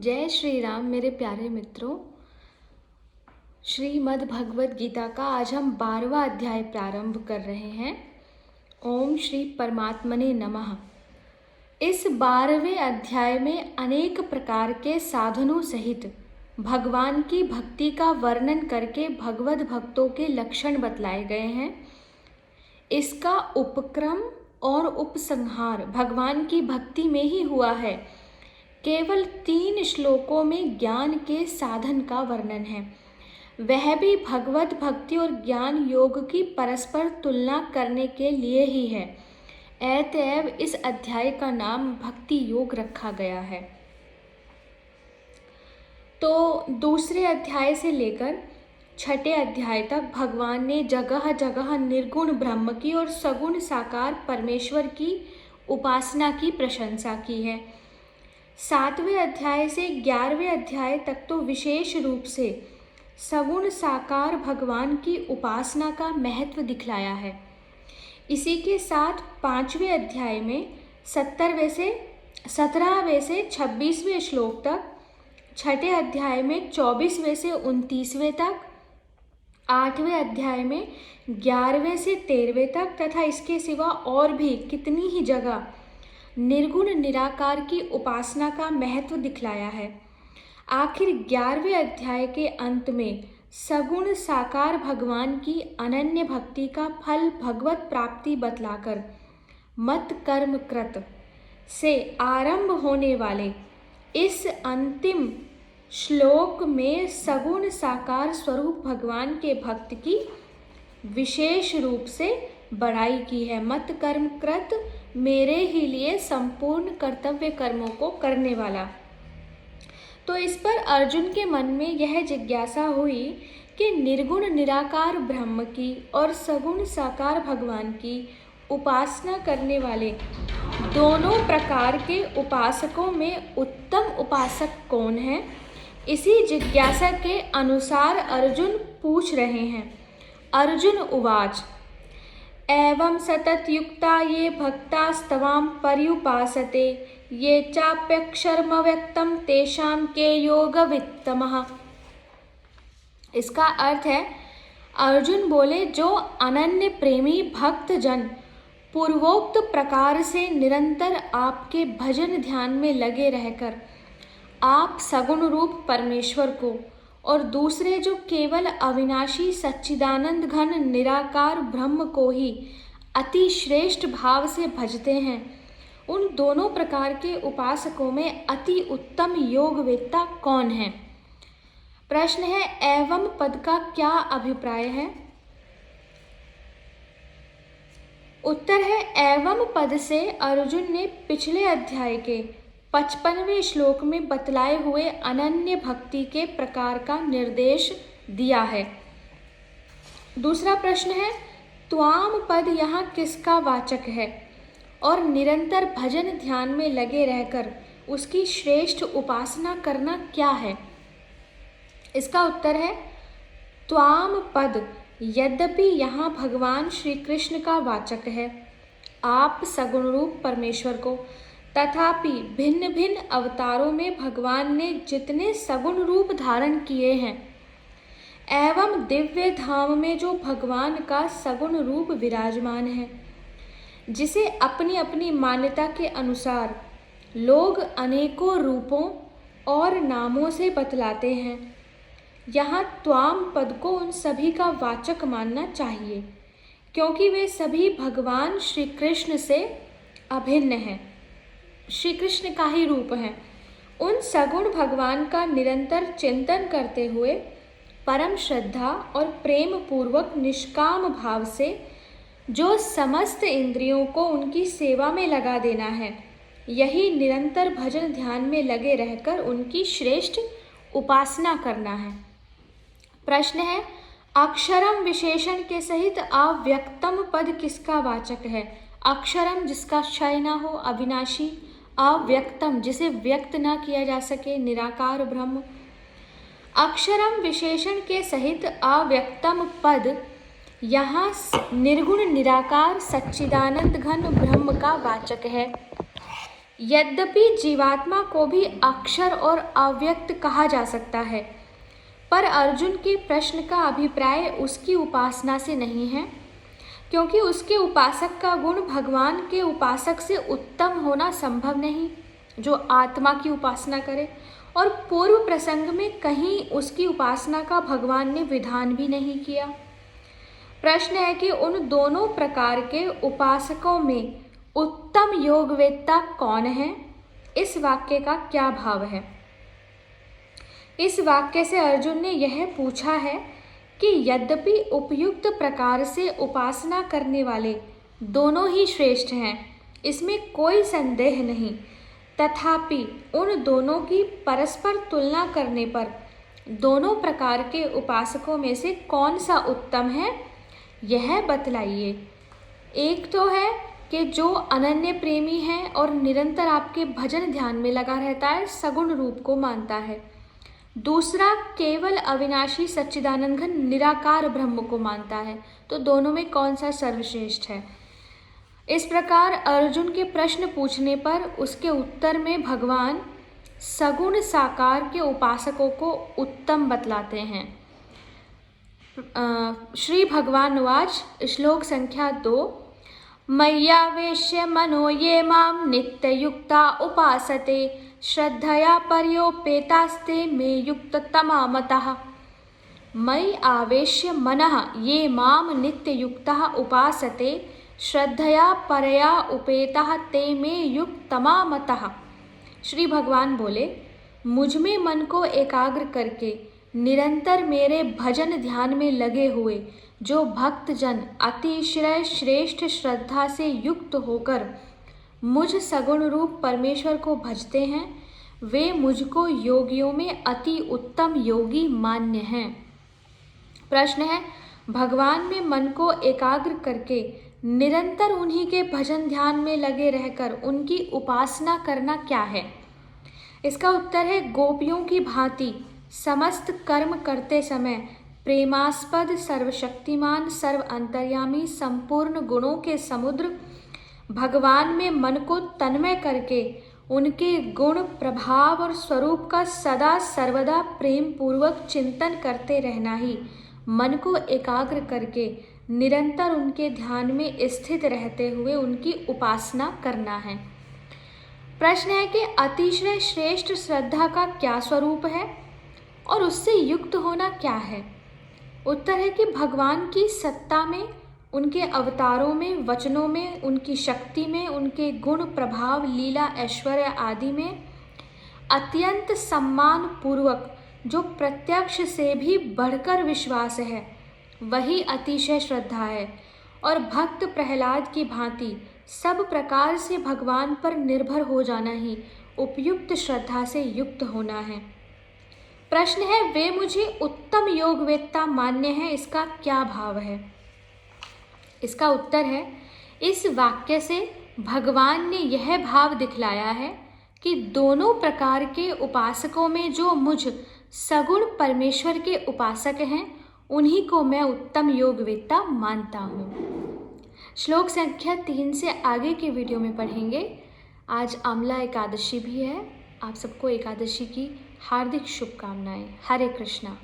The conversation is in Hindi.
जय श्री राम मेरे प्यारे मित्रों। श्रीमद् भगवद गीता का आज हम 12वां अध्याय प्रारंभ कर रहे हैं। ओम श्री परमात्मने नमः। इस 12वें अध्याय में अनेक प्रकार के साधनों सहित भगवान की भक्ति का वर्णन करके भगवद भक्तों के लक्षण बतलाए गए हैं। इसका उपक्रम और उपसंहार भगवान की भक्ति में ही हुआ है। केवल 3 श्लोकों में ज्ञान के साधन का वर्णन है, वह भी भगवत भक्ति और ज्ञान योग की परस्पर तुलना करने के लिए ही है। अतएव इस अध्याय का नाम भक्ति योग रखा गया है। तो दूसरे अध्याय से लेकर 6ठे अध्याय तक भगवान ने जगह जगह निर्गुण ब्रह्म की और सगुण साकार परमेश्वर की उपासना की प्रशंसा की है। 7वें अध्याय से 11वें अध्याय तक तो विशेष रूप से सगुण साकार भगवान की उपासना का महत्व दिखलाया है। इसी के साथ 5वें अध्याय में 17वें से 26वें श्लोक तक, 6ठे अध्याय में 24वें से 29वें तक, 8वें अध्याय में 11वें से 13वें तक तथा इसके सिवा और भी कितनी ही जगह निर्गुण निराकार की उपासना का महत्व दिखलाया है। आखिर 11वें अध्याय के अंत में सगुण साकार भगवान की अनन्य भक्ति का फल भगवत प्राप्ति बतलाकर मत कर्म कृत से आरंभ होने वाले इस अंतिम श्लोक में सगुण साकार स्वरूप भगवान के भक्त की विशेष रूप से बड़ाई की है। मत कर्म कृत, मेरे ही लिए संपूर्ण कर्तव्य कर्मों को करने वाला। तो इस पर अर्जुन के मन में यह जिज्ञासा हुई कि निर्गुण निराकार ब्रह्म की और सगुण साकार भगवान की उपासना करने वाले दोनों प्रकार के उपासकों में उत्तम उपासक कौन है। इसी जिज्ञासा के अनुसार अर्जुन पूछ रहे हैं। अर्जुन उवाच एवं सतत युक्ता ये भक्तास्तवां पर्युपासते ये चाप्यक्षरमव्यक्तं तेषां के योगवित्तमः। इसका अर्थ है, अर्जुन बोले, जो अनन्य प्रेमी भक्त जन पूर्वोक्त प्रकार से निरंतर आपके भजन ध्यान में लगे रहकर आप सगुण रूप परमेश्वर को और दूसरे जो केवल अविनाशी सच्चिदानंद घन निराकार ब्रह्म को ही अति श्रेष्ठ भाव से भजते हैं, उन दोनों प्रकार के उपासकों में अति उत्तम योगवेत्ता कौन है। प्रश्न है, एवं पद का क्या अभिप्राय है। उत्तर है, एवं पद से अर्जुन ने पिछले अध्याय के 55वें श्लोक में बतलाए हुए अनन्य भक्ति के प्रकार का निर्देश दिया है। दूसरा प्रश्न है, त्वाम पद यहाँ किसका वाचक है और निरंतर भजन ध्यान में लगे रहकर उसकी श्रेष्ठ उपासना करना क्या है। इसका उत्तर है, त्वाम पद यद्यपि यहाँ भगवान श्री कृष्ण का वाचक है, आप सगुण रूप परमेश्वर को, तथापि भिन्न भिन्न अवतारों में भगवान ने जितने सगुण रूप धारण किए हैं एवं दिव्य धाम में जो भगवान का सगुण रूप विराजमान है, जिसे अपनी अपनी मान्यता के अनुसार लोग अनेकों रूपों और नामों से बतलाते हैं, यहाँ त्वाम पद को उन सभी का वाचक मानना चाहिए, क्योंकि वे सभी भगवान श्री कृष्ण से अभिन्न हैं, श्री कृष्ण का ही रूप है। उन सगुण भगवान का निरंतर चिंतन करते हुए परम श्रद्धा और प्रेम पूर्वक निष्काम भाव से जो समस्त इंद्रियों को उनकी सेवा में लगा देना है, यही निरंतर भजन ध्यान में लगे रहकर उनकी श्रेष्ठ उपासना करना है। प्रश्न है, अक्षरम विशेषण के सहित अव्यक्तम पद किसका वाचक है। अक्षरम जिसका क्षय ना हो, अविनाशी, अव्यक्तम जिसे व्यक्त ना किया जा सके, निराकार ब्रह्म। अक्षरम विशेषण के सहित अव्यक्तम पद यहाँ निर्गुण निराकार सच्चिदानंद घन ब्रह्म का वाचक है। यद्यपि जीवात्मा को भी अक्षर और अव्यक्त कहा जा सकता है, पर अर्जुन के प्रश्न का अभिप्राय उसकी उपासना से नहीं है, क्योंकि उसके उपासक का गुण भगवान के उपासक से उत्तम होना संभव नहीं, जो आत्मा की उपासना करे। और पूर्व प्रसंग में कहीं उसकी उपासना का भगवान ने विधान भी नहीं किया। प्रश्न है कि उन दोनों प्रकार के उपासकों में उत्तम योगवेत्ता कौन है? इस वाक्य का क्या भाव है? इस वाक्य से अर्जुन ने यह पूछा है कि यद्यपि उपयुक्त प्रकार से उपासना करने वाले दोनों ही श्रेष्ठ हैं, इसमें कोई संदेह नहीं, तथापि उन दोनों की परस्पर तुलना करने पर दोनों प्रकार के उपासकों में से कौन सा उत्तम है, यह बतलाइए। एक तो है कि जो अनन्य प्रेमी है और निरंतर आपके भजन ध्यान में लगा रहता है, सगुण रूप को मानता है। दूसरा केवल अविनाशी सच्चिदानंद घन निराकार ब्रह्म को मानता है। तो दोनों में कौन सा सर्वश्रेष्ठ है? इस प्रकार अर्जुन के प्रश्न पूछने पर उसके उत्तर में भगवान सगुण साकार के उपासकों को उत्तम बतलाते हैं। श्री भगवान वाच, श्लोक संख्या 2, मय्यावेश्य मनो ये मां नित्ययुक्ता उपासते श्रद्धया पर्योपेतास्ते मे युक्ततमा मतः। मयि आवेश्य मनः ये मां नित्ययुक्तः उपासते श्रद्धया परया उपेतः ते मे युक्ततमा मतः। श्री भगवान बोले, मुझ में मन को एकाग्र करके निरंतर मेरे भजन ध्यान में लगे हुए जो भक्तजन अतिशय श्रेष्ठ श्रद्धा से युक्त होकर मुझ सगुण रूप परमेश्वर को भजते हैं, वे मुझको योगियों में अति उत्तम योगी मान्य हैं। प्रश्न है, भगवान में मन को एकाग्र करके निरंतर उन्हीं के भजन ध्यान में लगे रहकर उनकी उपासना करना क्या है? इसका उत्तर है, गोपियों की भांति समस्त कर्म करते समय प्रेमास्पद सर्वशक्तिमान सर्व अंतर्यामी संपूर्ण गुणों के समुद्र भगवान में मन को तन्मय करके उनके गुण प्रभाव और स्वरूप का सदा सर्वदा प्रेम पूर्वक चिंतन करते रहना ही मन को एकाग्र करके निरंतर उनके ध्यान में स्थित रहते हुए उनकी उपासना करना है। प्रश्न है कि अतिशय श्रेष्ठ श्रद्धा का क्या स्वरूप है और उससे युक्त होना क्या है? उत्तर है कि भगवान की सत्ता में, उनके अवतारों में, वचनों में, उनकी शक्ति में, उनके गुण प्रभाव लीला ऐश्वर्य आदि में अत्यंत सम्मान पूर्वक जो प्रत्यक्ष से भी बढ़कर विश्वास है, वही अतिशय श्रद्धा है। और भक्त प्रहलाद की भांति सब प्रकार से भगवान पर निर्भर हो जाना ही उपयुक्त श्रद्धा से युक्त होना है। प्रश्न है, वे मुझे उत्तम योगवेत्ता मान्य है, इसका क्या भाव है? इसका उत्तर है, इस वाक्य से भगवान ने यह भाव दिखलाया है कि दोनों प्रकार के उपासकों में जो मुझ सगुण परमेश्वर के उपासक हैं, उन्हीं को मैं उत्तम योगवेत्ता मानता हूँ। श्लोक संख्या 3 से आगे के वीडियो में पढ़ेंगे। आज आमला एकादशी भी है। आप सबको एकादशी की हार्दिक शुभकामनाएं। हरे कृष्णा।